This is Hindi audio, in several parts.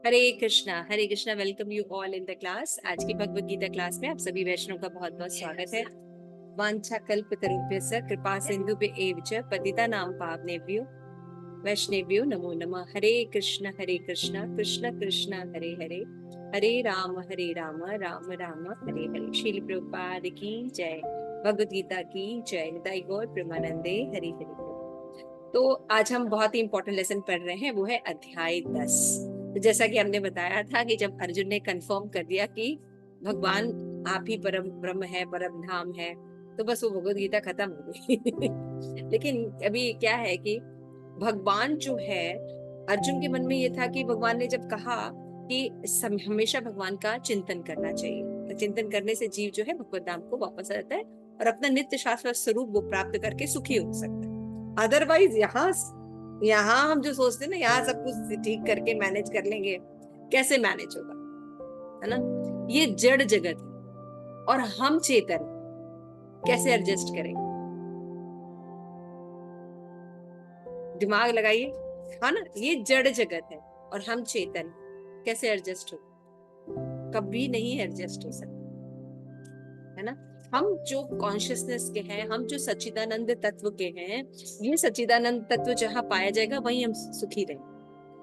Hare Krishna. Welcome you all in the class. आज की भगवत गीता क्लास में आप सभी वैष्णव का बहुत बहुत स्वागत है। वांछा कल्पतरुभ्यश्च कृपा सिन्धुभ्यः च पतितानां पावनेभ्यो वैष्णवेभ्यो नमो नमः। हरे कृष्ण कृष्ण कृष्ण हरे हरे, हरे राम राम राम हरे हरे। श्रील प्रभुपाद की जय, भगवत गीता की जय। निताई गौर प्रेमानंदे हरि हरि। तो आज हम बहुत ही इंपॉर्टेंट लेसन पढ़ रहे हैं, वो है अध्याय 10। तो जैसा कि हमने बताया था कि जब अर्जुन ने कंफर्म कर दिया कि भगवान आप ही परम ब्रह्म है, परम धाम है, तो बस वो भगवत गीता खत्म हो गई। लेकिन अभी क्या है कि भगवान जो है, अर्जुन के मन में ये था कि भगवान ने जब कहा कि हमेशा भगवान का चिंतन करना चाहिए, तो चिंतन करने से जीव जो है भगवत धाम को वापस आ जाता है और अपना नित्य शाश्वत स्वरूप वो प्राप्त करके सुखी हो सकता है। अदरवाइज यहाँ यहाँ हम जो सोचते हैं ना, यहाँ सब कुछ ठीक करके मैनेज कर लेंगे, कैसे मैनेज होगा, है ना। ये जड़ जगत है और हम चेतन, कैसे एडजस्ट करेंगे? दिमाग लगाइए, है ना। ये जड़ जगत है और हम चेतन, कैसे एडजस्ट हो? कभी नहीं एडजस्ट हो सकता, है ना। हम जो कॉन्शियसनेस के हैं, हम जो सच्चिदानंद तत्व के हैं, ये सच्चिदानंद तत्व जहाँ पाया जाएगा वहीं हम सुखी रहेंगे,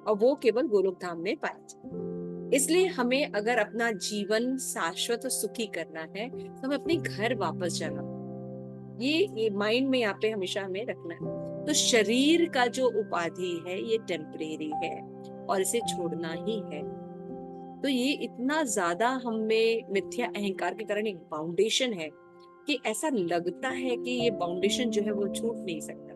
और वो केवल गोलोक धाम में पाया जाएगा। इसलिए हमें अगर अपना जीवन शाश्वत और सुखी करना है तो हमें अपने घर वापस जाना, ये माइंड में यहाँ पे हमेशा हमें रखना है। तो शरीर का जो उपाधि है ये टेम्परेरी है और इसे छोड़ना ही है। तो ये इतना ज्यादा हमें मिथ्या अहंकार के कारण एक फाउंडेशन है कि ऐसा लगता है कि ये फाउंडेशन जो है वो छूट नहीं सकता।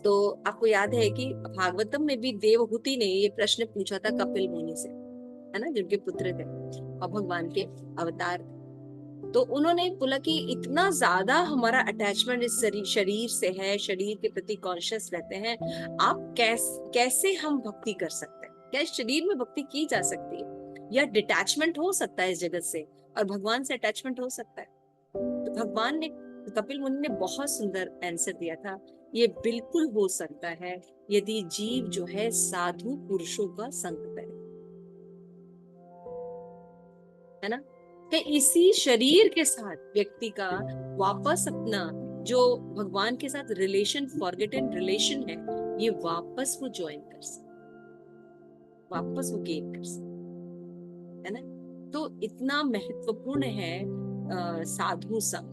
तो आपको याद है कि भागवतम में भी देवहूति ने ये प्रश्न पूछा था कपिल मुनि से, है ना, जिनके पुत्र थे और भगवान के अवतार थे। तो उन्होंने बोला कि इतना ज्यादा हमारा अटैचमेंट इस शरीर से है, शरीर के प्रति कॉन्शियस रहते हैं, आप कैसे हम भक्ति कर सकते हैं? क्या इस शरीर में भक्ति की जा सकती है? या डिटैचमेंट हो सकता है इस जगत से और भगवान से अटैचमेंट हो सकता है? तो भगवान ने, कपिल मुनि ने बहुत सुंदर आंसर दिया था। ये बिल्कुल हो सकता है यदि जीव जो है साधु पुरुषों का संग करे, है ना। कि इसी शरीर के साथ व्यक्ति का वापस अपना जो भगवान के साथ रिलेशन, फॉरगेटन रिलेशन है, ये वापस वो ज्वाइन कर सकते, वापस वो गेन कर सकते, है ना। तो इतना महत्वपूर्ण है साधु संग।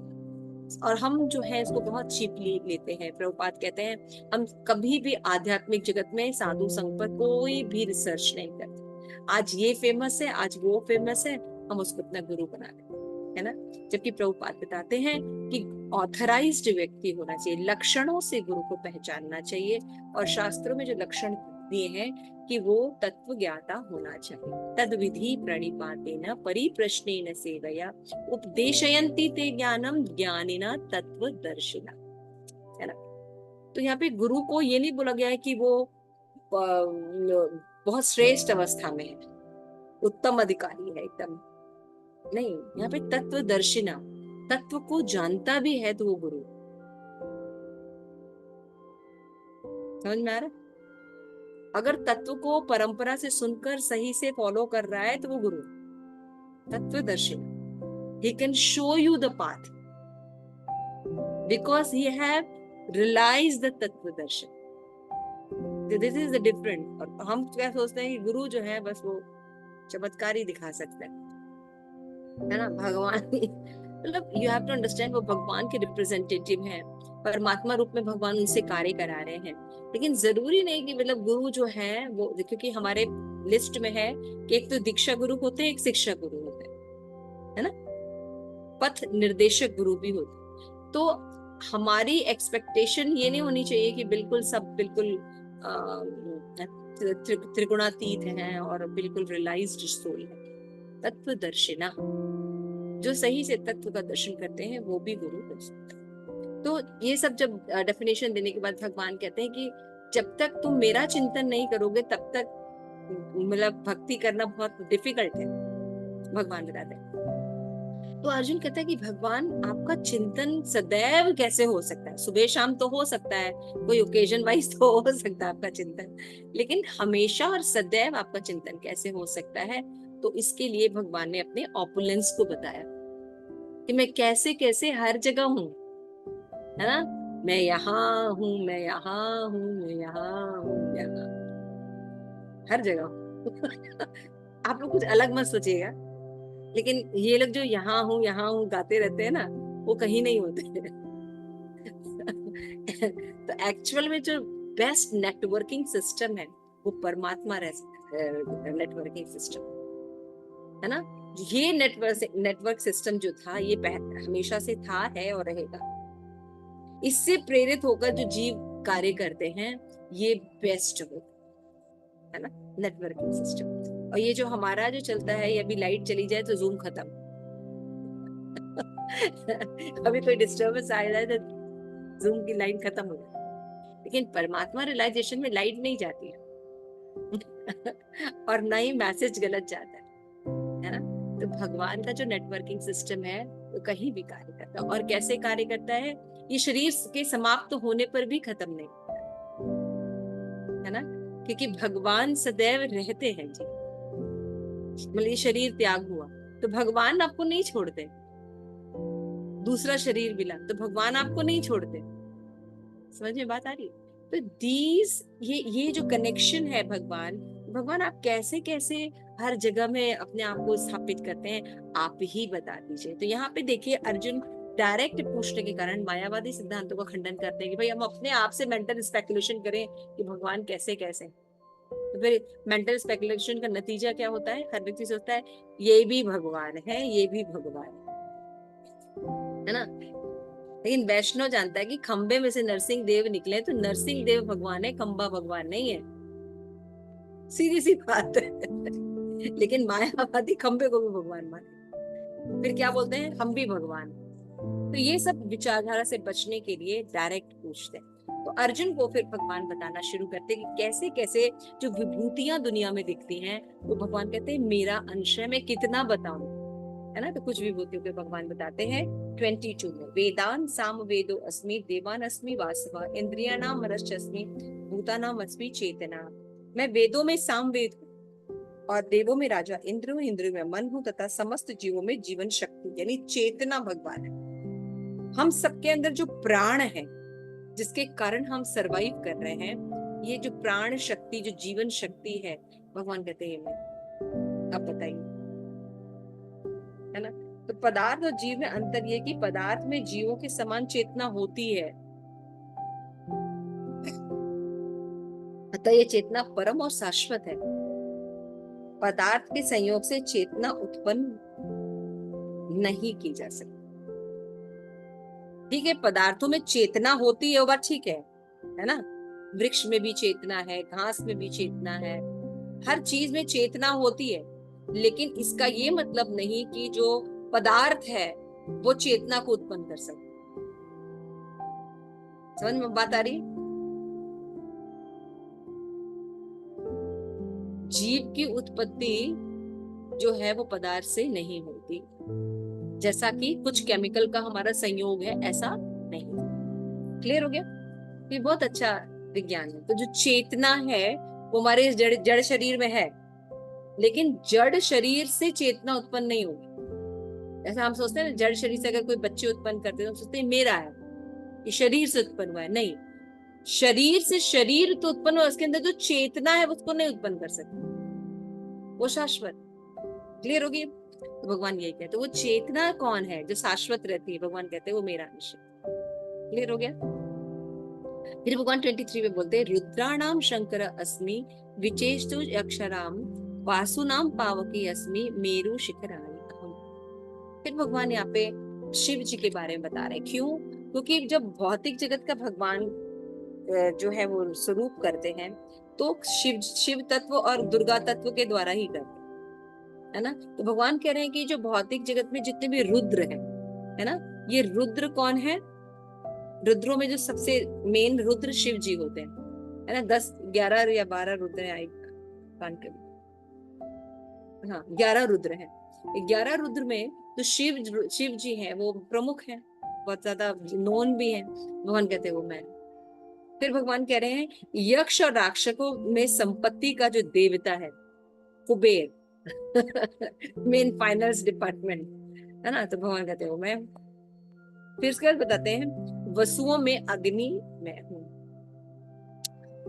और हम जो है इसको बहुत चीपली लेते हैं। प्रभुपाद कहते हैं हम कभी भी आध्यात्मिक जगत में साधु संग पर कोई भी रिसर्च नहीं करते। आज ये फेमस है, आज वो फेमस है, हम उसको अपना गुरु बना लेते हैं, है ना। जबकि प्रभुपाद बताते हैं कि ऑथराइज्ड व्यक्ति होना चाहिए, लक्षणों से गुरु को पहचानना चाहिए। और शास्त्रों में जो लक्षण दिए हैं कि वो तत्व ज्ञाता होना चाहिए। तद विधि प्रणिपातेन परिप्रश्नेन सेवया उपदेशयन्ति ते ज्ञानम ज्ञानिना तत्वदर्शिना, है ना। तो यहाँ पे गुरु को ये नहीं बोला गया है कि वो बहुत श्रेष्ठ अवस्था में है, उत्तम अधिकारी है एकदम, नहीं। यहाँ पे तत्वदर्शिना, तत्व को जानता भी है तो वो गुरु। समझ में आ रहा? अगर तत्व को परंपरा से सुनकर सही से फॉलो कर रहा है तो वो गुरु। तत्वदर्शिना, he can show you the path because he have realized the तत्व दर्शन। This is the different. और हम क्या सोचते हैं कि गुरु जो है बस वो चमत्कार ही दिखा सकता है ना। भगवान मतलब यू हैव टू अंडरस्टैंड, वो भगवान के रिप्रेजेंटेटिव हैं, परमात्मा रूप में भगवान उनसे कार्य करा रहे हैं। लेकिन जरूरी नहीं कि मतलब गुरु जो है वो, क्योंकि हमारे लिस्ट में है कि एक तो दीक्षा गुरु होते हैं, एक शिक्षा गुरु होते हैं, है ना। पथ निर्देशक गुरु भी होते हैं। तो हमारी एक्सपेक्टेशन ये नहीं होनी चाहिए कि बिल्कुल सब बिल्कुल त्रिगुणातीत हैं और बिल्कुल रियलाइज्ड सोल है। तत्वदर्शिना, जो सही से तत्व का दर्शन करते हैं वो भी गुरु बन सकते हैं। तो ये सब जब डेफिनेशन देने के बाद भगवान कहते हैं कि जब तक तुम मेरा चिंतन नहीं करोगे तब तक मतलब भक्ति करना बहुत डिफिकल्ट है, भगवान बताते हैं। तो अर्जुन कहता है कि भगवान आपका चिंतन सदैव कैसे हो सकता है? सुबह शाम तो हो सकता है, कोई ओकेजन वाइज तो हो सकता है आपका चिंतन, लेकिन हमेशा और सदैव आपका चिंतन कैसे हो सकता है? तो इसके लिए भगवान ने अपने ऑपुलेंस को बताया कि मैं कैसे कैसे हर जगह हूँ, है ना। मैं यहाँ हूँ, मैं यहाँ हूँ, मैं यहाँ हूँ, यहाँ हर जगह हूँ। आप लोग कुछ अलग मत सोचिएगा, लेकिन ये लोग जो यहाँ हूँ गाते रहते हैं ना, वो कहीं नहीं होते हैं। तो एक्चुअल में जो बेस्ट नेटवर्किंग सिस्टम है वो परमात्मा नेटवर्किंग सिस्टम, है ना। ये नेटवर्क सिस्टम जो था ये हमेशा से था, है और रहेगा। इससे प्रेरित होकर जो जीव कार्य करते हैं ये बेस्ट हो, है ना, नेटवर्किंग सिस्टम। और ये जो हमारा जो चलता है, ये अभी लाइट चली जाए तो जूम खत्म। अभी कोई डिस्टर्बेंस आ जाए तो जूम की लाइन खत्म हो जाती। लेकिन परमात्मा रियलाइजेशन में लाइट नहीं जाती है। और ना ही मैसेज गलत जाता है ना। तो भगवान का जो नेटवर्किंग सिस्टम है वो कहीं भी कार्य करता है। और कैसे कार्य करता है? ये शरीर के समाप्त होने पर भी खत्म नहीं, है ना, क्योंकि भगवान सदैव रहते हैं जी। मतलब ये शरीर त्याग हुआ तो भगवान आपको नहीं छोड़ते, दूसरा शरीर मिला तो भगवान आपको नहीं छोड़ते। समझ में बात आ रही है? तो ये जो कनेक्शन है भगवान आप कैसे कैसे हर जगह में अपने आप को स्थापित करते हैं, आप ही बता दीजिए। तो यहाँ पे देखिए अर्जुन डायरेक्ट पूछने के कारण मायावादी सिद्धांतों का खंडन करते हैं कि भाई हम अपने आप से मेंटल स्पेकुलेशन करें कि भगवान कैसे कैसे। तो फिर मेंटल स्पेकुलेशन का नतीजा क्या होता है? हर व्यक्ति सोचता है ये भी भगवान है, ये भी भगवान है ना। लेकिन वैष्णव जानता है कि खंबे में से नरसिंह देव निकले तो नरसिंह देव भगवान है, खंबा भगवान नहीं है। सीधी सी बात है। लेकिन मायावादी खंबे को भी भगवान माने, फिर क्या बोलते हैं? हम भी भगवान। तो ये सब विचारधारा से बचने के लिए डायरेक्ट पूछते हैं। तो अर्जुन को फिर भगवान बताना शुरू करते हैं कि कैसे कैसे जो विभूतियां दुनिया में दिखती हैं वो भगवान कहते हैं मेरा अंश है, मैं कितना बताऊं, है ना। तो कुछ विभूतियों के भगवान बताते हैं 22 में। वेदान साम वेदो अस्मि देवान अस्मि वासवा इंद्रियाणाम मनश्चस्मि भूतानाम अस्मि चेतना। मैं वेदों में साम वेद हूँ और देवों में राजा इंद्र हूँ, इंद्र में मन हूँ तथा समस्त जीवों में जीवन शक्ति यानी चेतना भगवान है। हम सबके अंदर जो प्राण है जिसके कारण हम सरवाइव कर रहे हैं, ये जो प्राण शक्ति जो जीवन शक्ति है भगवान कहते हैं मैं। अब बताइए, है ना। तो पदार्थ और जीव में अंतर ये कि पदार्थ में जीवों के समान चेतना होती है, अतः ये चेतना परम और शाश्वत है। पदार्थ के संयोग से चेतना उत्पन्न नहीं की जा सकती। ठीक है, पदार्थों में चेतना होती है वो बात ठीक है ना। वृक्ष में भी चेतना है, घास में भी चेतना है, हर चीज में चेतना होती है। लेकिन इसका ये मतलब नहीं कि जो पदार्थ है वो चेतना को उत्पन्न कर सकता। समझ में बात आ रही? जीव की उत्पत्ति जो है वो पदार्थ से नहीं होती, जैसा कि कुछ केमिकल का हमारा संयोग है ऐसा नहीं। क्लियर हो गया? ये बहुत अच्छा विज्ञान है। तो जो चेतना है वो हमारे इस जड़ जड़ शरीर में है, लेकिन जड़ शरीर से चेतना उत्पन्न नहीं होगी। ऐसा हम सोचते हैं जड़ शरीर से अगर कोई बच्चे उत्पन्न करते हैं तो सोचते हैं मेरा है, ये शरीर से उत्पन्न हुआ है। नहीं, शरीर से शरीर तो उत्पन्न हुआ, उसके अंदर जो चेतना है उसको नहीं उत्पन्न कर सकते, वो शाश्वत। क्लियर होगी? तो भगवान यही कहते हैं वो चेतना कौन है जो शाश्वत रहती है, भगवान कहते हैं वो मेरा अंश है। क्लियर हो गया? फिर भगवान 23 में बोलते हैं रुद्राणाम शंकर अस्मि विचेष्टु अक्षराम वासुनाम पावकी अस्मि मेरु शिखराणि अहम्। फिर भगवान यहाँ पे शिव जी के बारे में बता रहे हैं। क्यों? क्योंकि जब भौतिक जगत का भगवान जो है वो स्वरूप करते हैं तो शिव तत्व और दुर्गा तत्व के द्वारा ही करते हैं, है ना। तो भगवान कह रहे हैं कि जो भौतिक जगत में जितने भी रुद्र है ना, ये रुद्र कौन है? रुद्रों में जो सबसे मेन रुद्र शिव जी होते हैं, है ना। 10 11 या 12 रुद्र है, हाँ 11 रुद्र हैं। 11 रुद्र में तो शिव जी हैं वो प्रमुख हैं, बहुत ज्यादा नोन भी हैं। भगवान कहते हैं वो मैं। फिर भगवान कह रहे हैं यक्ष और राक्षसों में संपत्ति का जो देवता है कुबेर मेन फाइनेंस डिपार्टमेंट है ना, तो भगवान कहते हैं वो मैं। फिर उसके बाद बताते हैं वसुओं में अग्नि मैं हूँ,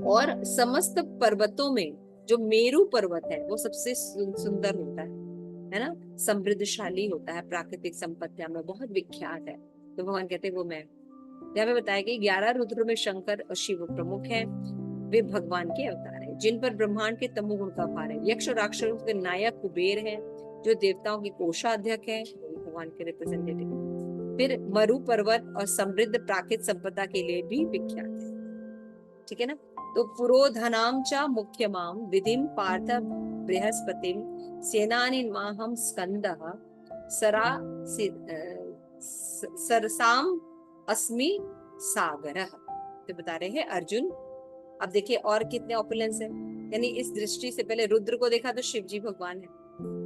और समस्त पर्वतों में जो मेरु पर्वत है वो सबसे सुंदर होता है ना, समृद्धशाली होता है, प्राकृतिक संपत्तियों में बहुत विख्यात है, तो भगवान कहते हैं वो मैं। यहाँ पे बताया कि 11 रुद्र में शंकर और शिव प्रमुख हैं, वे भगवान के अवतार हैं जिन पर ब्रह्मांड के तमोगुण का भार है। यक्ष और राक्षसों के नायक कुबेर है जो देवताओं की कोषाध्यक्ष है, भगवान के रिप्रेजेंटेटिव। फिर मरु पर्वत और समृद्ध प्राकृतिक संपदा के लिए भी विख्यात है, ठीक है ना। तो पुरोधनाम च मुख्यमाम विधिम पार्थ बृहस्पतिम सेनानि माहम स्कंदः सरा सरसाम अस्मि सागरः। तो बता रहे हैं अर्जुन। अब देखिए और कितने ऑपुलेंस है, यानी इस दृष्टि से पहले रुद्र को देखा तो शिव जी भगवान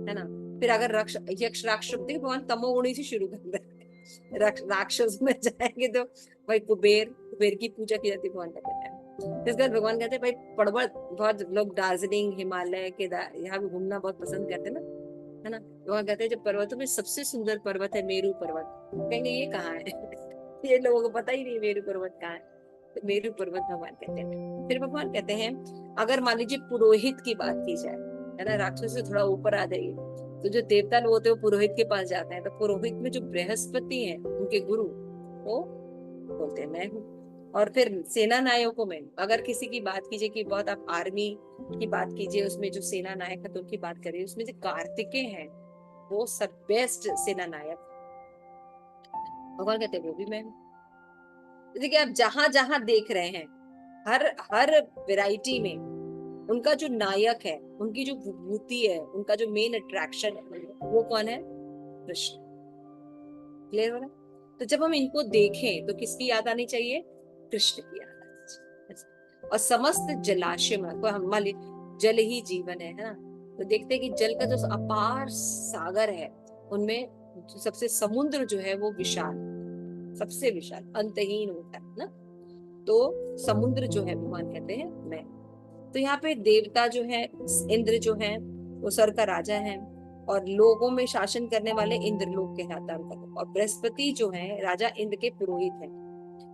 है ना। फिर अगर यक्ष राक्षस देखिए भगवान तमोगुणी से शुरू कर रहे हैं, राक्षस में जाएंगे तो भाई कुबेर की पूजा की जाती है, भगवान कहते हैं। इस बार भगवान कहते हैं भाई पर्वत, बहुत लोग दार्जिलिंग हिमालय के यहाँ भी घूमना बहुत पसंद करते हैं ना, है ना। भगवान कहते हैं जो पर्वतों में सबसे सुंदर पर्वत है मेरु पर्वत, कहेंगे ये कहाँ है ये लोगों को पता ही नहीं मेरु पर्वत कहाँ है, तो मेरु पर्वत भगवान कहते हैं। फिर भगवान कहते हैं अगर मान लीजिए पुरोहित की बात की जाए, है ना, राक्षस से थोड़ा ऊपर आ जाइए, तो जो देवता लोग होते हैं वो पुरोहित के पास जाते हैं, तो पुरोहित में जो बृहस्पति है उनके गुरु वो बोलते हैं मैं हूँ। और फिर सेना नायकों में अगर किसी की बात कीजिए कि बहुत आप आर्मी की बात कीजिए, उसमें जो सेना नायक है तो उनकी बात करिए, उसमें जो कार्तिकेय है वो सब बेस्ट सेना नायक, भगवान कहते हैं वो भी मैं हूँ। देखिए आप जहां जहां देख रहे हैं हर वैरायटी में उनका जो नायक है, उनकी जो विभूति है, उनका जो मेन अट्रैक्शन है वो कौन है? कृष्ण। क्लियर हो रहा है? तो जब हम इनको देखें तो किसकी याद आनी चाहिए? कृष्ण की याद आनी चाहिए। और समस्त जलाशय में को हम मान लीजिए जल ही जीवन है ना, तो देखते हैं कि जल का जो अपार सागर है उनमें सबसे समुद्र जो है वो विशाल, सबसे विशाल अंतहीन होता है ना, तो समुद्र जो है भगवान कहते हैं मैं। तो यहाँ पे देवता जो है इंद्र जो है वो स्वर्ग का राजा है, और लोगों में शासन करने वाले इंद्रलोक कहलाता है उनका, और बृहस्पति जो है राजा इंद्र के पुरोहित है,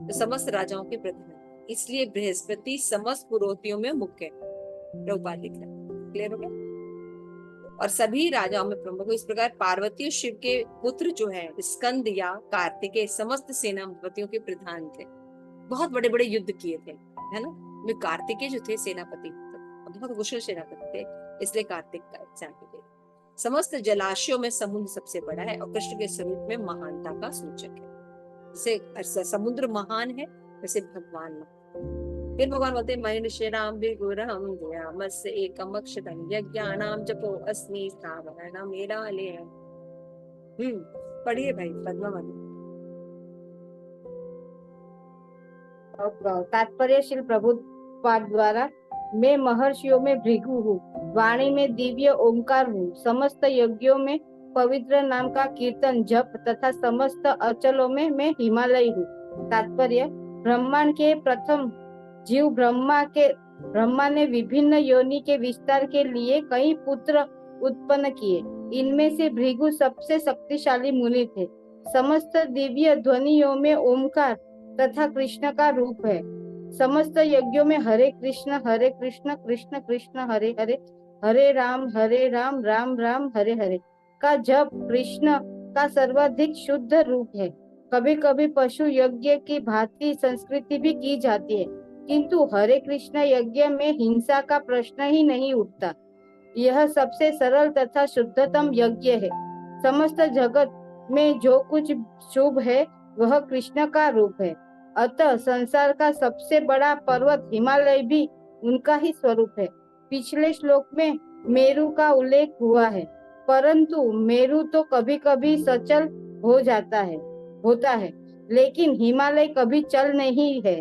तो समस्त राजाओं के प्रधान, इसलिए बृहस्पति समस्त पुरोहितों में मुख्य प्रभुपाद लिख रहा है। क्लियर हो गया? और सभी राजाओं में प्रमुख। इस प्रकार पार्वती और शिव के पुत्र जो है स्कंद या कार्तिकेय समस्त सेनापतियों के प्रधान थे, बहुत बड़े बड़े युद्ध किए थे, है ना। में कार्तिकेय जो थे सेनापति, बहुत कुशल सेनापति थे, इसलिए कार्तिक का एग्जाम्पल दे। समस्त जलाशयों में समुद्र सबसे बड़ा है और कृष्ण के स्वरूप में महानता का सूचक है। जैसे समुद्र महान है वैसे भगवान महान। फिर भगवान बोलते हैं मनुष्यराम विगुरहम ध्यामस्य एकम अक्षतं यज्ञानाम जपो अस्मि स्थावरणम मेरालय। पढ़िए भाई पद्मावती। तात्पर्य श्री प्रभुपाद द्वारा मैं महर्षियों में भृगु हूँ, वाणी में दिव्य ओंकार हूँ, समस्त यज्ञों में पवित्र नाम का कीर्तन जप तथा समस्त अचलों में मैं हिमालय हूँ। तात्पर्य ब्रह्मांड के प्रथम जीव ब्रह्मा ने विभिन्न योनि के विस्तार के लिए कई पुत्र उत्पन्न किए, इनमें से भृगु सबसे शक्तिशाली मुनि थे। समस्त दिव्य ध्वनियों में ओंकार तथा कृष्ण का रूप है। समस्त यज्ञों में हरे कृष्ण कृष्ण कृष्ण हरे हरे, हरे राम राम राम हरे हरे का जप कृष्ण का सर्वाधिक शुद्ध रूप है। कभी कभी पशु यज्ञ की भांति संस्कृति भी की जाती है, किंतु हरे कृष्ण यज्ञ में हिंसा का प्रश्न ही नहीं उठता। यह सबसे सरल तथा शुद्धतम यज्ञ है। समस्त जगत में जो कुछ शुभ है वह कृष्ण का रूप है। अतः संसार का सबसे बड़ा पर्वत हिमालय भी उनका ही स्वरूप है। पिछले श्लोक में मेरु का उल्लेख हुआ है, परंतु मेरु तो कभी कभी सचल होता है, लेकिन हिमालय कभी चल नहीं है।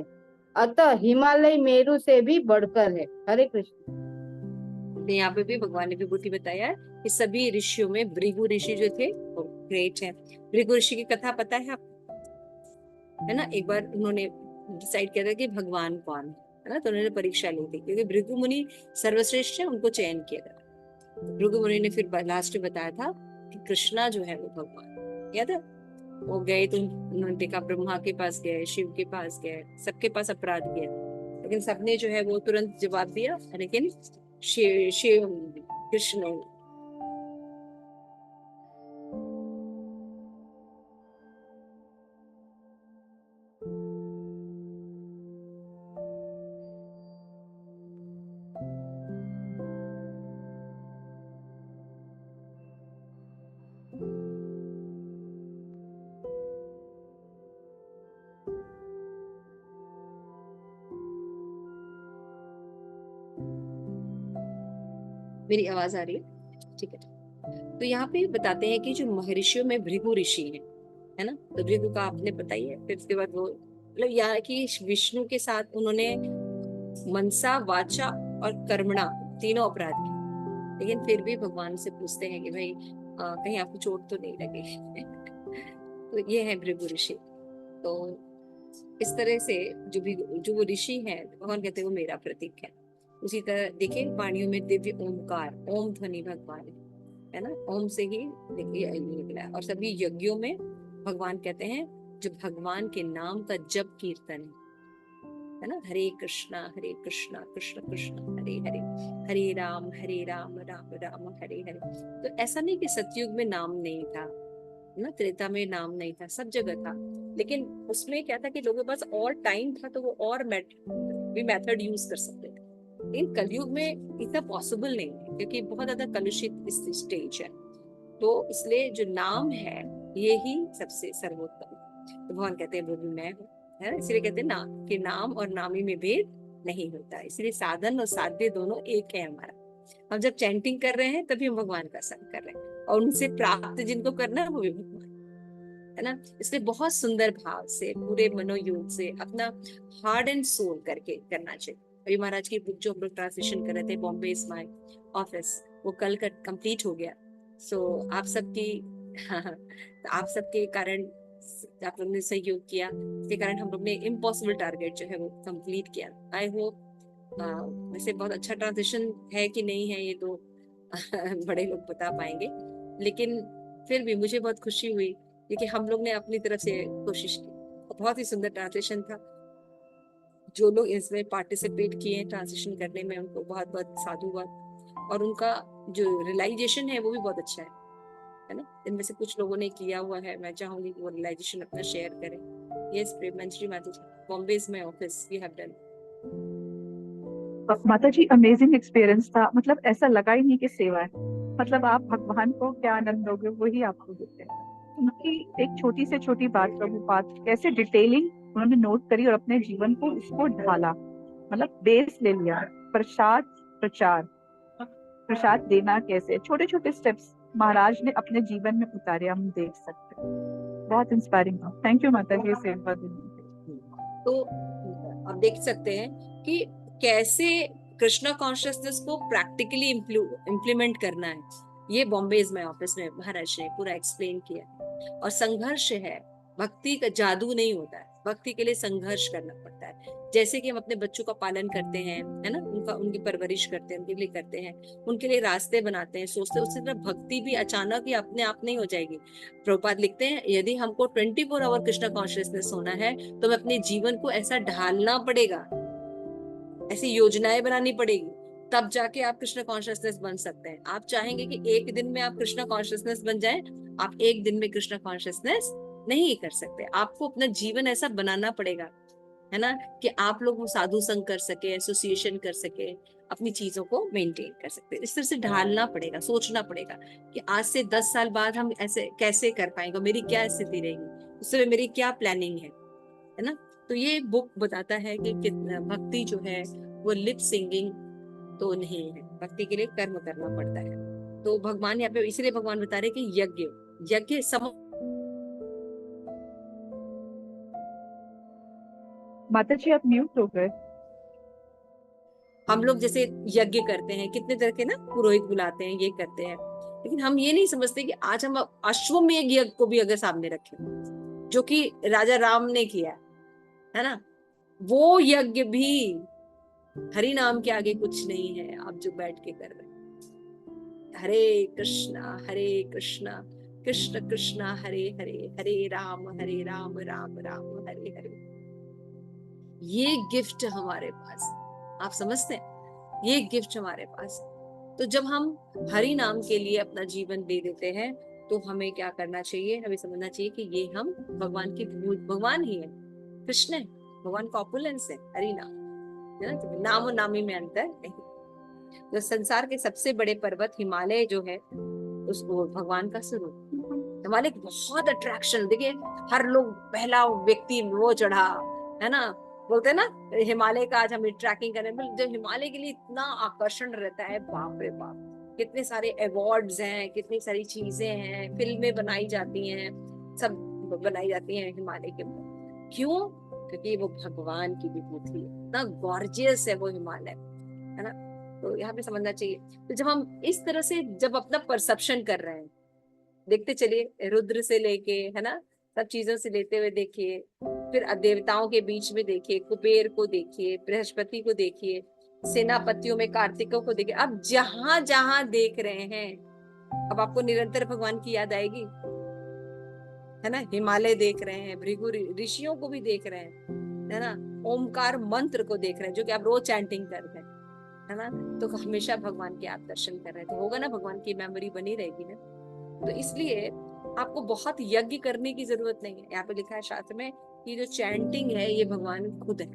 अतः हिमालय मेरु से भी बढ़कर है। हरे कृष्ण। यहाँ पे भी भगवान ने विभूति बताया कि सभी ऋषियों में भृगु ऋषि जो थे ग्रेट है। भृगु ऋषि की कथा पता है आपको? है ना, एक बार उन्होंने डिसाइड किया था कि भगवान कौन है ना, तो उन्होंने परीक्षा ली थी, क्योंकि भृगु मुनि सर्वश्रेष्ठ है, उनको चयन किया था। तो भृगु मुनि ने फिर लास्ट में बताया था कि कृष्णा जो है वो भगवान, याद है? वो गए तो उन्होंने देखा, ब्रह्मा के पास गए, शिव के पास गए, सबके पास अपराध किया, लेकिन सबने जो है वो तुरंत जवाब दिया, लेकिन शिव शिव कृष्ण मेरी आवाज आ रही है? ठीक है। तो यहाँ पे बताते हैं कि जो महर्षियों में भृगु ऋषि है ना, तो भृगु का आपने पता ही है। फिर उसके बाद वो मतलब यहाँ की विष्णु के साथ उन्होंने मनसा, वाचा और कर्मणा तीनों अपराध किए, लेकिन फिर भी भगवान से पूछते हैं कि भाई कहीं आपको चोट तो नहीं लगी। तो ये है भृगु ऋषि। तो इस तरह से जो वो ऋषि है, भगवान कहते हैं वो मेरा प्रतीक है। उसी तरह देखिए वाणियों में दिव्य ओमकार, ओम ध्वनि भगवान है ना, ओम से ही देखिए ये निकला है। और सभी यज्ञों में भगवान कहते हैं जो भगवान के नाम का जप कीर्तन है ना, हरे कृष्णा कृष्ण कृष्ण हरे हरे, हरे राम राम राम हरे हरे। तो ऐसा नहीं कि सतयुग में नाम नहीं था ना, त्रेता में नाम नहीं था, सब जगह था, लेकिन उसमें क्या था कि लोगों के पास और टाइम था, तो वो और भी मेथड यूज कर सकते थे। लेकिन कलयुग में इतना पॉसिबल नहीं है, क्योंकि बहुत ज्यादा कलुषित स्टेज है। तो इसलिए जो नाम है ये ही सबसे सर्वोत्तम है। तो भगवान कहते हैं वो भी मैं हूँ, है ना, इसलिए कहते हैं ना कि नाम और नामी में भेद नहीं होता, इसलिए साधन और साध्य दोनों एक है हमारा। हम जब चैंटिंग कर रहे हैं तभी हम भगवान का संग कर रहे हैं, और उनसे प्राप्त जिनको करना है वो भी भगवान, है ना। इसलिए बहुत सुंदर भाव से, पूरे मनोयोग से, अपना हार्ड एंड सोल करके करना चाहिए। अभी महाराज की बुक जो हम लोग ट्रांसलेशन कर रहे थे, बॉम्बे इज माय ऑफिस, वो कल का कंप्लीट हो गया। सो आप सबकी आप सबके कारण, आप लोगों ने सहयोग किया, इसके कारण हम लोग ने इम्पॉसिबल टारगेट जो है वो कंप्लीट किया। आई होप, वैसे बहुत अच्छा ट्रांजिशन है कि नहीं है ये तो बड़े लोग बता पाएंगे, लेकिन फिर भी मुझे बहुत खुशी हुई, क्योंकि हम लोग ने अपनी तरफ से कोशिश की। बहुत ही सुंदर ट्रांसलेशन था। जो लोग इसमें पार्टिसिपेट किए ट्रांसलेशन करने में, उनको बहुत बहुत साधुवाद। और उनका जो रियलाइजेशन है वो भी बहुत अच्छा है ना। इनमें से कुछ लोगों ने किया हुआ है, मैं चाहूंगी कि वो रियलाइजेशन अपना शेयर करें। यस प्रेमश्री माता ji, Bombay is my office, we have done. माता जी अमेजिंग एक्सपीरियंस था, मतलब ऐसा लगा ही नहीं कि सेवा है, मतलब आप भगवान को क्या आनंद दोगे वही आपको देते हैं। उनकी एक छोटी से छोटी बात, प्रभुपाद कैसे डिटेलिंग उन्होंने नोट करी और अपने जीवन को इसको ढाला, मतलब बेस ले लिया। प्रसाद प्रचार, प्रसाद देना कैसे, छोटे छोटे स्टेप्स महाराज ने अपने जीवन में उतारे, हम देख सकते हैं। बहुत इंस्पायरिंग था। थैंक यू माता जी सेवा देने के लिए। तो आप देख सकते हैं कि कैसे कृष्णा कॉन्शियसनेस को प्रैक्टिकली इम्प्लीमेंट करना है। ये बॉम्बे इज माय ऑफिस में महाराज ने पूरा एक्सप्लेन किया। और संघर्ष है, भक्ति का जादू नहीं होता है, भक्ति के लिए संघर्ष करना पड़ता है। जैसे कि हम अपने बच्चों का पालन करते हैं, है ना, उनकी परवरिश करते हैं, उनके लिए करते हैं, उनके लिए रास्ते बनाते हैं, सोचते हैं, उसी तरह भक्ति भी अचानक ही अपने आप नहीं हो जाएगी। प्रभुपाद लिखते हैं, यदि हमको 24 आवर कृष्णा कॉन्शियसनेस होना है, तो हमें अपने जीवन को ऐसा ढालना पड़ेगा, ऐसी योजनाएं बनानी पड़ेगी, तब जाके आप कृष्णा कॉन्शियसनेस बन सकते हैं। आप चाहेंगे कि एक दिन में आप कृष्णा कॉन्शियसनेस बन जाए, आप एक दिन में कृष्णा कॉन्शियसनेस नहीं कर सकते। आपको अपना जीवन ऐसा बनाना पड़ेगा, है ना, कि आप लोग वो साधु संग कर सके, एसोसिएशन कर सके, अपनी चीजों को मेंटेन कर सकते। इस तरह से ढालना पड़ेगा, सोचना पड़ेगा कि आज से 10 साल बाद हम ऐसे कैसे कर पाएंगे, मेरी क्या स्थिति रहेगी, उस समय मेरी क्या प्लानिंग है ना। तो ये बुक बताता है कि कितना भक्ति जो है वो लिप सिंगिंग तो नहीं है, भक्ति के लिए कर्म करना पड़ता है। तो भगवान यहाँ पे इसलिए भगवान बता रहे कि यज्ञ यज्ञ माता जी आप म्यूट हो गए। हम लोग जैसे यज्ञ करते हैं, कितने तरह के ना पुरोहित बुलाते हैं, ये करते हैं, लेकिन हम ये नहीं समझते कि आज हम अश्वमेध यज्ञ को भी अगर सामने रखें, जो कि राजा राम ने किया है ना, वो यज्ञ भी हरि नाम के आगे कुछ नहीं है। आप जो बैठ के कर रहे हैं, हरे कृष्णा कृष्ण कृष्ण हरे हरे, हरे राम राम राम हरे हरे। ये गिफ्ट हमारे पास, आप समझते हैं, ये गिफ्ट हमारे पास। तो जब हम हरि नाम के लिए अपना जीवन दे देते हैं, तो हमें क्या करना चाहिए, हमें समझना चाहिए कि ये हम भगवान की, भगवान ही है, कृष्ण है, भगवान का ऑपुलेंस है हरि नाम, है ना। तो नाम और नामी में अंतर नहीं। तो संसार के सबसे बड़े पर्वत हिमालय जो है, उसको भगवान का स्वरूप। हिमालय बहुत अट्रैक्शन, देखिए हर लोग, पहला व्यक्ति वो चढ़ा, है ना, बोलते हैं ना हिमालय का आज हम ट्रैकिंग करें, जो हिमालय के लिए इतना आकर्षण रहता है, बाप रे बाप, कितने सारे अवार्ड्स हैं, कितनी सारी चीजें हैं, फिल्में बनाई जाती हैं, सब बनाई जाती हैं हिमालय के ऊपर। क्यों? क्योंकि वो भगवान की विभूति है, इतना गॉर्जियस है वो हिमालय, है ना। तो यहाँ पे समझना चाहिए। तो जब हम इस तरह से जब अपना परसेप्शन कर रहे हैं, देखते चलिए, रुद्र से लेके, है ना, सब चीजों से लेते हुए देखिए, फिर देवताओं के बीच में देखिए, कुबेर को देखिए, बृहस्पति को देखिए, सेनापतियों में कार्तिकों को देखिए। अब जहां जहां देख रहे हैं, अब आपको निरंतर भगवान की याद आएगी, है ना। हिमालय देख रहे हैं, भृगु ऋषियों को भी देख रहे हैं, है ना, ओमकार मंत्र को देख रहे हैं, जो कि आप रोज चैंटिंग करते हैं, है ना। तो हमेशा भगवान के आप दर्शन कर रहे हैं, तो होगा ना, भगवान की मेमोरी बनी रहेगी ना। तो इसलिए आपको बहुत यज्ञ करने की जरूरत नहीं है। यहाँ पे लिखा है शास्त्र में कि जो चैंटिंग है ये भगवान खुद है।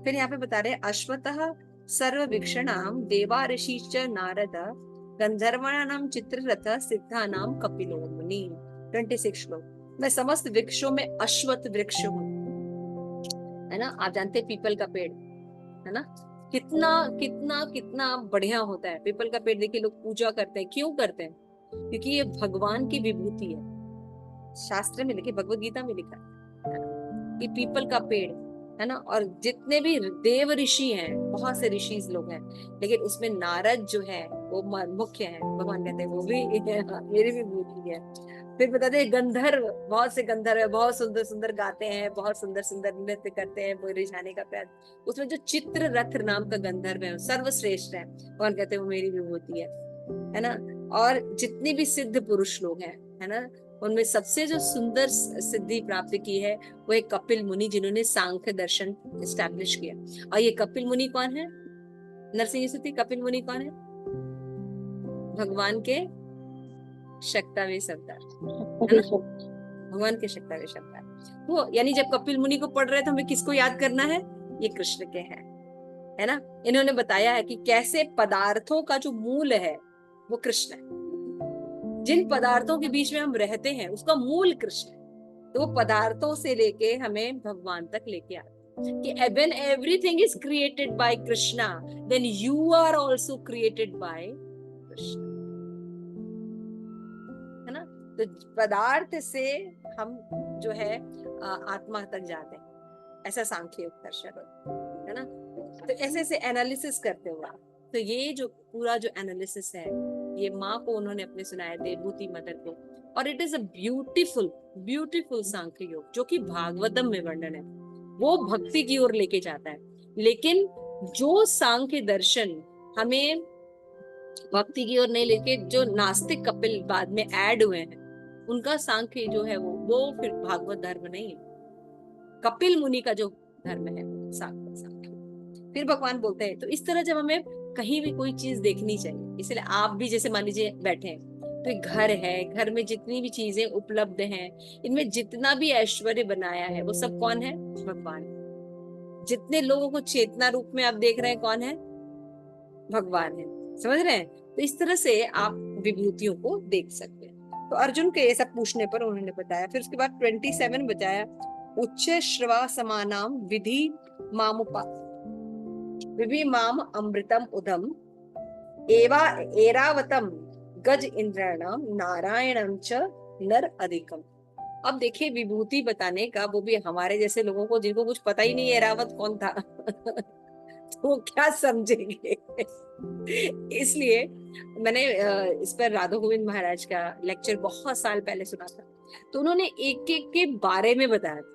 फिर यहाँ पे बता रहे अश्वतः सर्व वीक्षणाम देवा ऋषि च नारद गंधर्वाणाम चित्ररथ सिद्धानाम कपिलो मुनि। 26 श्लोक। मैं समस्त वृक्षों में अश्वत्थ वृक्ष हूँ, है ना। आप जानते हैं पीपल का पेड़, है ना, कितना कितना कितना बढ़िया होता है पीपल का पेड़। देखिए लोग पूजा करते हैं, क्यों करते हैं? क्योंकि ये भगवान की विभूति है। शास्त्र में लिखे, भगवत गीता में लिखा है कि पीपल का पेड़, है ना, और जितने भी देव ऋषि हैं, बहुत से ऋषि लोग हैं, लेकिन उसमें नारद जो है वो मुख्य है। भगवान कहते हैं वो भी मेरी विभूति है। फिर बताते हैं गंधर्व, बहुत से गंधर्व है, बहुत सुंदर सुंदर गाते हैं, बहुत सुंदर सुंदर नृत्य करते हैं, वो रिझाने का प्रयास। उसमें जो चित्ररथ नाम का गंधर्व है, सर्वश्रेष्ठ है, भगवान कहते हैं वो मेरी विभूति है ना। और जितने भी सिद्ध पुरुष लोग हैं, है ना, उनमें सबसे जो सुंदर सिद्धि प्राप्त की है वो एक कपिल मुनि, जिन्होंने सांख्य दर्शन एस्टैब्लिश किया। और ये कपिल मुनि कौन है? नरसिंह स्तुति, कपिल मुनि कौन है? भगवान के शक्तावे अवतार, है ना, भगवान के शक्तावे अवतार। वो यानी जब कपिल मुनि को पढ़ रहे तो हमें किसको याद करना है? ये कृष्ण के हैं, है ना। इन्होंने बताया है कि कैसे पदार्थों का जो मूल है वो कृष्ण है। जिन पदार्थों के बीच में हम रहते हैं उसका मूल कृष्ण है। तो वो पदार्थों से लेके हमें भगवान तक लेके आते कि when everything is created by Krishna, then you are also created by Krishna, है ना। तो पदार्थ से हम जो है आत्मा तक जाते हैं, ऐसा सांख्य दर्शन है ना। तो ऐसे ऐसे एनालिसिस करते हुए, तो ये जो पूरा जो एनालिसिस है ये माँ को उन्होंने अपने सुनाए थे, भूति मदर को। और it is a beautiful beautiful Sankhya Yoga, जो कि भागवतम में वर्णन है, वो भक्ति की ओर लेके जाता है। लेकिन जो सांख्य दर्शन हमें भक्ति की ओर नहीं लेके, जो नास्तिक कपिल बाद में ऐड हुए हैं, उनका सांख्य जो है वो फिर भागवत धर्म नहीं है। कपिल मुनि का जो धर्म है सांख्य। फिर भगवान बोलते हैं, तो इस तरह जब हमें कहीं भी कोई चीज देखनी चाहिए, इसलिए आप भी जैसे मान लीजिए बैठे हैं, तो एक घर है, घर में जितनी भी चीजें उपलब्ध हैं, इनमें जितना भी ऐश्वर्य बनाया है वो सब कौन है? भगवान। जितने लोगों को चेतना रूप में आप देख रहे हैं, कौन है? भगवान है। समझ रहे हैं? तो इस तरह से आप विभूतियों को देख सकते हैं। तो अर्जुन के ये सब पूछने पर उन्होंने बताया। फिर उसके बाद 27 बताया, उच्च श्रवा समानाम विधि मामुपा विभि माम अमृतम उदम एवा एरावतम गज इंद्राणाम नारायणम च नर अधिकम। अब देखिए विभूति बताने का, वो भी हमारे जैसे लोगों को जिनको कुछ पता ही नहीं है एरावत कौन था वो क्या समझेंगे। इसलिए मैंने इस पर राधा गोविंद महाराज का लेक्चर बहुत साल पहले सुना था, तो उन्होंने एक एक के बारे में बताया था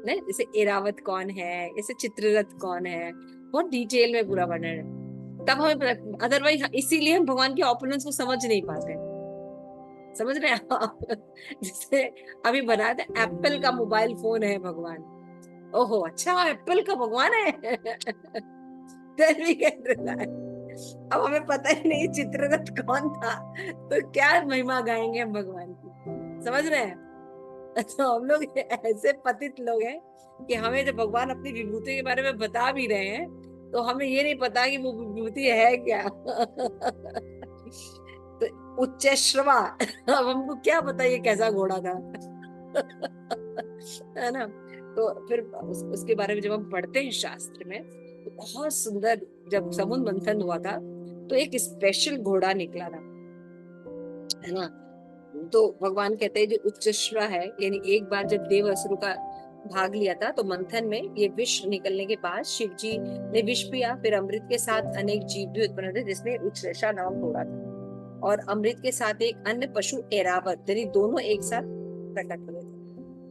ना, जैसे एरावत कौन है, जैसे चित्ररथ कौन है, बहुत डिटेल में पूरा वर्णन है। तब हमें अदरवाइज, इसीलिए हम भगवान के ऑपोनेंट्स को समझ नहीं पाते, समझ रहे हैं आप? जैसे अभी बनाया था एप्पल का मोबाइल फोन है भगवान, ओहो अच्छा एप्पल का भगवान है। Then we can rely। अब हमें पता ही नहीं चित्ररथ कौन था, तो क्या महिमा गाएंगे हम भगवान की, समझ रहे हैं? तो हम लोग ऐसे पतित लोग हैं कि हमें जब भगवान अपनी विभूति के बारे में बता भी रहे हैं, तो हमें ये नहीं पता कि वो विभूति है क्या। तो उच्चैश्रवा, अब हमको क्या पता ये कैसा घोड़ा था। है ना? तो फिर उसके बारे में जब हम पढ़ते हैं शास्त्र में, तो बहुत सुंदर, जब समुद्र मंथन हुआ था तो एक स्पेशल घोड़ा निकला था, है ना? तो भगवान कहते हैं जो उच्चश्वा है, यानी एक बार जब देव असुरों का भाग लिया था, तो मंथन में ये विष निकलने के बाद शिव जी ने विष पिया, फिर अमृत के साथ अनेक जीव भी उत्पन्न हुए, जिसमें उच्चश्वा नाम घोड़ा था, और अमृत के साथ एक अन्य पशु एरावत, यानी दोनों एक साथ प्रकट हुए थे।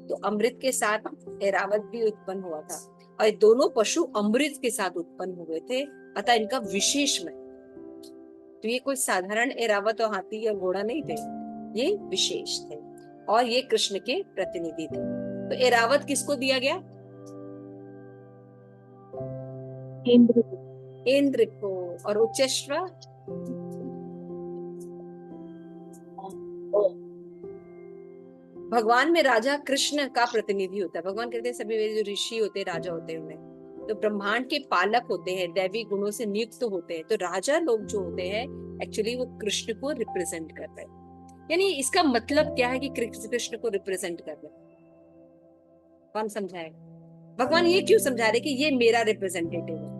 तो अमृत के साथ एरावत भी उत्पन्न हुआ था, और दोनों पशु अमृत के साथ उत्पन्न हुए थे, अतः इनका विशेष में, तो ये कोई साधारण एरावत और हाथी या घोड़ा नहीं थे, ये विशेष थे, और ये कृष्ण के प्रतिनिधि थे। तो एरावत किसको दिया गया? इंद्र को। और उच्चश्वा भगवान में राजा कृष्ण का प्रतिनिधि होता है। भगवान कहते हैं सभी जो ऋषि होते हैं, राजा होते हैं, उनमें तो ब्रह्मांड के पालक होते हैं, दैवी गुणों से नियुक्त होते हैं। तो राजा लोग जो होते हैं एक्चुअली वो कृष्ण को रिप्रेजेंट करते हैं। यानी इसका मतलब क्या है कि कृष्ण को रिप्रेजेंट कर रहे हैं? कौन समझाएगा? भगवान ये क्यों समझा रहे कि ये मेरा रिप्रेजेंटेटिव है?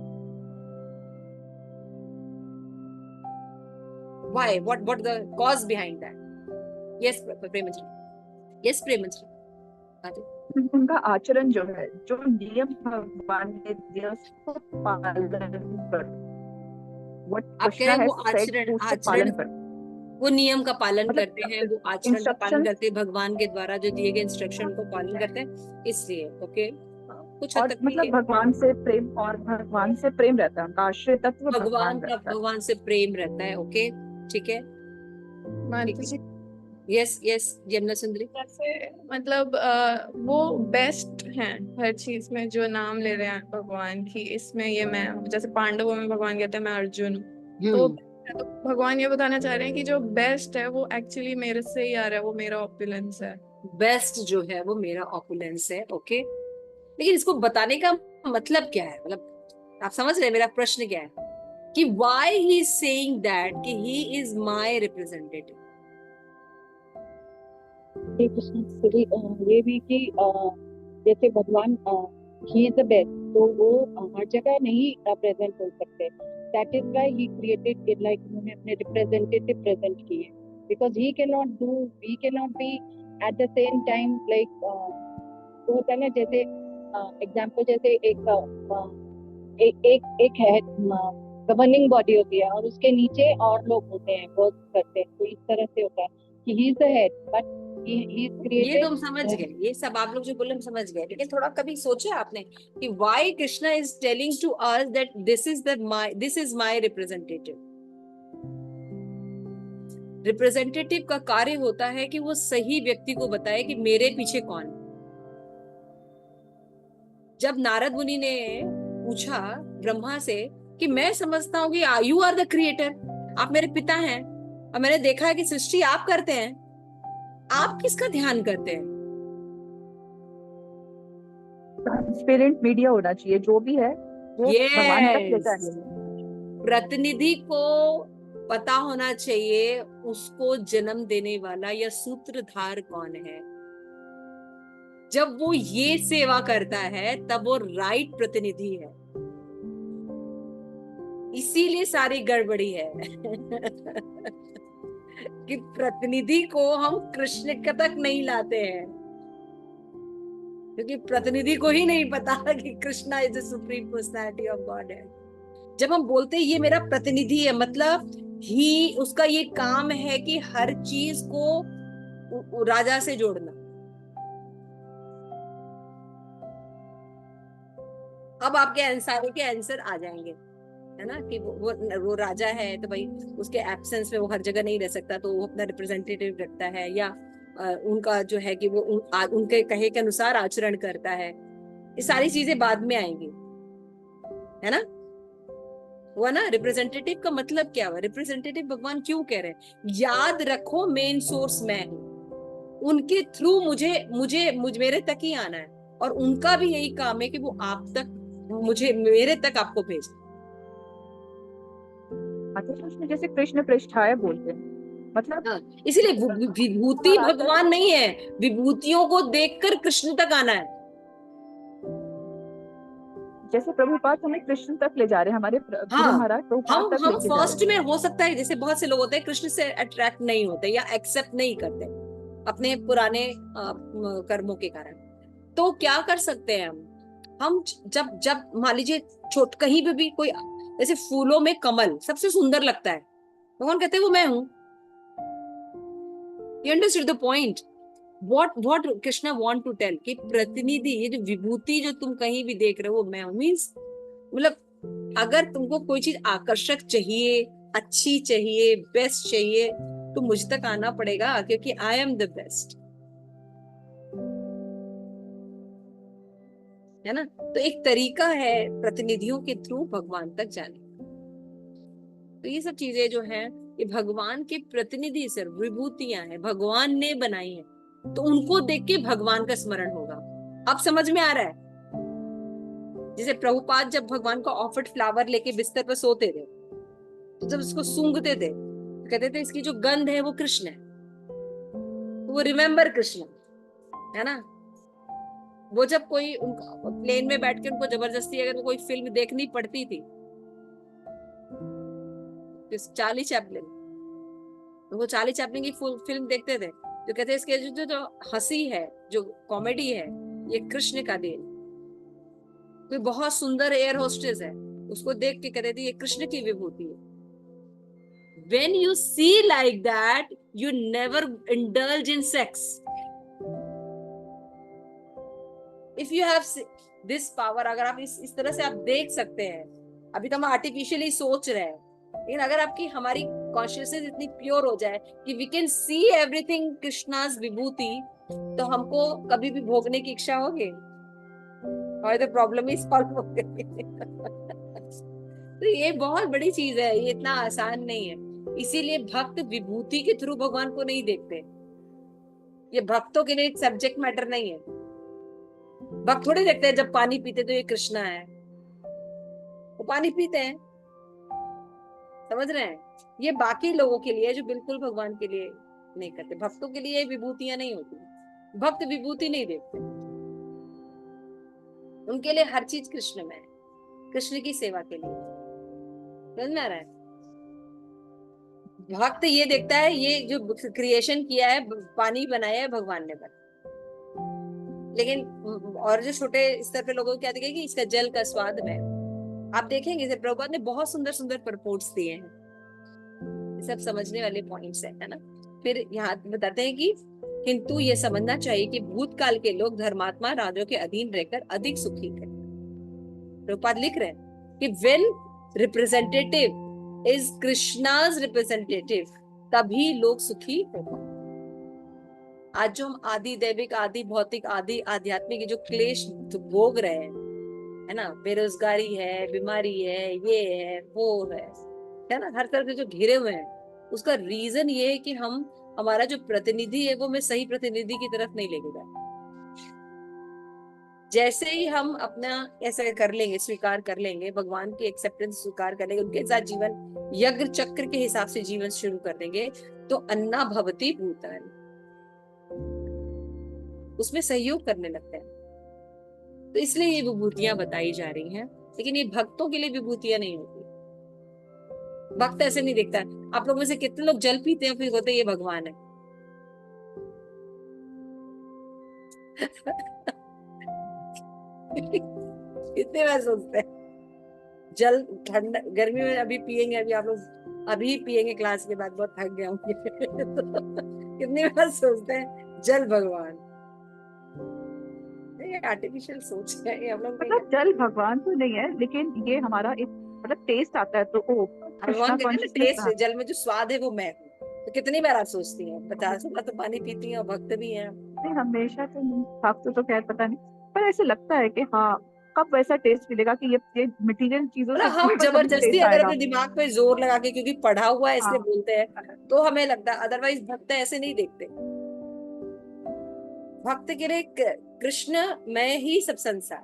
Why? What the cause behind that? Yes, Premanjali. Yes, Premanjali. उनका आचरण जो है, जो नियम भगवान ने दिया उसको पालन कर, आप कह रहे हैं वो आचरण वो नियम का पालन मतलब करते हैं, वो आचरण का पालन करते हैं, भगवान के द्वारा जो दिए गए इंस्ट्रक्शन को पालन करते हैं, इसलिए ओके कुछ हद तक मतलब भगवान से प्रेम, और भगवान से प्रेम रहता है, उनका आश्रय तत्व भगवान से प्रेम रहता है। ओके ठीक है। यस यस यमुना सुंदरी, जैसे मतलब वो बेस्ट हैं हर चीज में, जो नाम ले रहे हैं भगवान की, इसमें ये मैं, जैसे पांडवों में भगवान कहते हैं मैं अर्जुन हूँ, तो भगवान ये बताना चाह रहे हैं कि जो बेस्ट है वो एक्चुअली मेरे से ही आ रहा है, वो मेरा ऑपुलेंस है। बेस्ट जो है वो मेरा ऑपुलेंस है। ओके, लेकिन इसको बताने का मतलब क्या है? मतलब आप समझ रहे हैं मेरा प्रश्न क्या है कि why he is saying that कि he is my representative? ये भी कि जैसे भगवान ही इज द बेस्ट, तो वो हर जगह नहीं प्रेजेंट हो सकते। That is why he created it, like उन्होंने अपने रिप्रेजेंटेटिव प्रेजेंट किए, because he can not do, we can not be at the same time, like तो होता है ना, जैसे एग्जांपल जैसे एक है गवर्निंग बॉडी होती है, और उसके नीचे और लोग होते हैं, वर्क करते हैं, तो इस तरह से होता है कि he is the head, but ये तो हम समझ गए, ये सब आप लोग जो बोले हम समझ गए, लेकिन थोड़ा कभी सोचे आपने कि why Krishna is telling to us that this is my representative? Representative का कार्य होता है कि वो सही व्यक्ति को बताए कि मेरे पीछे कौन। जब नारद मुनि ने पूछा ब्रह्मा से कि मैं समझता हूँ कि यू आर द क्रिएटर, आप मेरे पिता हैं, और मैंने देखा है कि सृष्टि आप करते हैं, आप किसका ध्यान करते हैं? ट्रांसपेरेंट मीडिया होना चाहिए, जो भी है वो भगवान तक लेकर जाए। प्रतिनिधि को पता होना चाहिए उसको जन्म देने वाला या सूत्रधार कौन है। जब वो ये सेवा करता है तब वो राइट प्रतिनिधि है, इसीलिए सारी गड़बड़ी है। कि प्रतिनिधि को हम कृष्ण तक नहीं लाते हैं, क्योंकि प्रतिनिधि को ही नहीं पता कि Krishna is the supreme personality of God है। जब हम बोलते हैं ये मेरा प्रतिनिधि है, मतलब ही उसका ये काम है कि हर चीज को राजा से जोड़ना। अब आपके आंसरों के आंसर आ जाएंगे, है ना, कि वो राजा है तो भाई उसके एब्सेंस में वो हर जगह नहीं रह सकता, तो वो अपना रिप्रेजेंटेटिव रखता है, या उनका जो है कि वो उनके कहे के अनुसार आचरण करता है। ये सारी चीजें बाद में आएंगी, है ना। हुआ ना। रिप्रेजेंटेटिव का मतलब क्या हुआ? रिप्रेजेंटेटिव भगवान क्यों कह रहे हैं? याद रखो मेन सोर्स मैं हूं, उनके थ्रू मुझे मेरे तक ही आना है, और उनका भी यही काम है कि वो आप तक, मुझे मेरे तक आपको भेज। अच्छा, उसमें जैसे कृष्ण पृष्ठाय बोलते हैं, मतलब हाँ, इसीलिए विभूति भगवान नहीं है, विभूतियों को देखकर कृष्ण तक आना है। जैसे प्रभुपाद हमें कृष्ण तक ले जा रहे हैं, हमारे गुरु हाँ, महाराज प्रभुपाद तक हम लेके जा फर्स्ट रहे में हैं। हो सकता है, जैसे बहुत से लोग होते हैं कृष्ण से अट्रैक्ट नहीं होते या एक्सेप्ट नहीं करते अपने पुराने कर्मों के कारण। तो क्या कर सकते हैं हम जब जब मान लीजिए कहीं पे भी कोई, जैसे फूलों में कमल सबसे सुंदर लगता है, भगवान कहते हैं वो मैं हूं। You understood the point? What Krishna want to tell कि प्रतिनिधि, ये जो विभूति जो तुम कहीं भी देख रहे हो वो मैं हूं। मीन्स मतलब अगर तुमको कोई चीज आकर्षक चाहिए, अच्छी चाहिए, बेस्ट चाहिए, तो मुझ तक आना पड़ेगा, क्योंकि आई एम द बेस्ट, है ना। तो एक तरीका है प्रतिनिधियों के थ्रू भगवान तक जाने। तो ये सब चीजें जो है ये भगवान के प्रतिनिधि, सिर्फ विभूतियां हैं, भगवान ने बनाई हैं, तो उनको देख के भगवान का स्मरण होगा। अब समझ में आ रहा है? जैसे प्रभुपाद जब भगवान का ऑफर्ड फ्लावर लेके बिस्तर पर सोते थे, तो जब उसको सूंघते थे तो कहते थे इसकी जो गंध है वो कृष्ण है, तो वो रिमेम्बर कृष्ण, है ना। वो जब कोई उनका प्लेन में बैठ के उनको जबरदस्ती अगर कोई फिल्म देखनी पड़ती थी, चार्ली चैपलिन, तो वो चार्ली चैपलिन की फिल्म देखते थे, तो कहते हैं इसके जो हंसी है, जो कॉमेडी है, ये कृष्ण का देन। कोई बहुत सुंदर एयर होस्टेस है, उसको देख के कहते थे ये कृष्ण की विभूति है। When you see like that, you never indulge in sex. If you have this power, अगर आप इस तरह से आप देख सकते हैं, अभी तो हम आर्टिफिशियली सोच रहे हैं, लेकिन अगर आपकी हमारी कॉन्शियसनेस इतनी प्योर हो जाए कि we can see everything Krishna's विभूति, तो हमको कभी भी भोगने की इच्छा होगी और तो प्रॉब्लम ही सॉल्व हो गई। तो ये बहुत बड़ी चीज है, ये इतना आसान नहीं है। इसीलिए भक्त विभूति के थ्रू भगवान को नहीं देखते। ये भक्तों के लिए एक सब्जेक्ट मैटर नहीं है। भक्त थोड़े देखते हैं जब पानी पीते तो ये कृष्णा है, वो पानी पीते हैं, समझ रहे हैं। ये बाकी लोगों के लिए जो बिल्कुल भगवान के लिए नहीं करते। भक्तों के लिए विभूतियां नहीं होती, भक्त विभूति नहीं देखते, उनके लिए हर चीज कृष्ण में है, कृष्ण की सेवा के लिए। समझ में आ रहा है? भक्त ये देखता है ये जो क्रिएशन किया है, पानी बनाया है भगवान ने बना, लेकिन और जो छोटे स्तर पे लोगों को क्या दिखेगा कि इसका जल का स्वाद में। आप देखेंगे जैसे प्रभुपाद ने बहुत सुंदर सुंदर प्रपोर्ट्स दिए हैं, सब समझने वाले पॉइंट्स है ना। फिर यहाँ बताते हैं कि किंतु ये समझना चाहिए कि भूतकाल के लोग धर्मात्मा राजों के अधीन रहकर अधिक सुखी थे। प्रभुपाद लिख रहे हैं कि when representative is Krishna's representative, तभी लोग सुखी होगा। आज जो हम आदि दैविक, आदि भौतिक, आदि आध्यात्मिक जो क्लेश भोग रहे हैं, है ना, बेरोजगारी है, बीमारी है, ये है, वो है ना, हर तरह से जो घिरे हुए हैं, उसका रीजन ये है कि हमारा जो प्रतिनिधि है वो मैं सही प्रतिनिधि की तरफ नहीं लेके गया। जैसे ही हम अपना ऐसा कर लेंगे, स्वीकार कर लेंगे, भगवान की एक्सेप्टेंस स्वीकार कर लेंगे, उनके साथ जीवन यज्ञ चक्र के हिसाब से जीवन शुरू कर देंगे, तो अन्ना भवति भूतानि, उसमें सहयोग करने लगते हैं। तो इसलिए ये विभूतियां बताई जा रही हैं, लेकिन ये भक्तों के लिए विभूतियां नहीं होती। भक्त ऐसे नहीं देखता है। आप लोगों में से कितने लोग जल पीते हैं फिर होते ये भगवान है? कितने बार सोचते हैं जल ठंडा गर्मी में अभी पियेंगे, अभी आप लोग अभी पियेंगे क्लास के बाद, बहुत थक गए होंगे। कितनी बार सोचते हैं जल भगवान। ये आर्टिफिशियल सोच है, ये हम लोग नहीं मतलब जल भगवान तो नहीं है, लेकिन ये हमारा एक मतलब टेस्ट आता है तो ओ भगवान कृष्णा कहते हैं ना कॉन्शियसनेस टेस्ट, जल में जो स्वाद है वो मैं हूँ। तो कितनी बार आप सोचती हैं? 50 बार तो पानी पीती हैं और भक्त भी हैं। नहीं, हमेशा तो नहीं, आपको तो खैर पता नहीं, पर ऐसे लगता है कि हाँ कब वैसा टेस्ट मिलेगा कि ये मटेरियल चीजों से मतलब हम ऊपर कभी जबरदस्ती टेस्ट अगर आएगा। अपने दिमाग पे जोर लगा के, क्योंकि पढ़ा हुआ है इसलिए हाँ बोलते हैं, तो हमें लगता है, अदरवाइज भक्त ऐसे नहीं देखते। भक्त के लिए कृष्ण मैं ही सब संसार,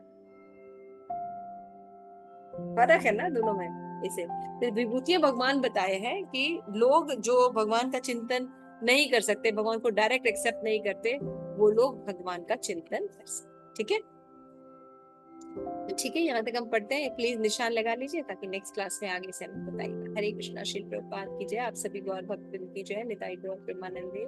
फर्क है ना दोनों में। इसे फिर विभूतियां भगवान बताए हैं कि लोग जो भगवान का चिंतन नहीं कर सकते, भगवान को डायरेक्ट एक्सेप्ट नहीं करते, वो लोग भगवान का चिंतन कर सकते। ठीक है, तो ठीक है, यहाँ तक हम पढ़ते हैं। प्लीज निशान लगा लीजिए ताकि नेक्स्ट क्लास में आगे से हमें बताइएगा। हरे कृष्णा, श्री प्रभुपाद की जय। आप सभी गौर भक्त की जय। निताई गौर प्रेमानंदे।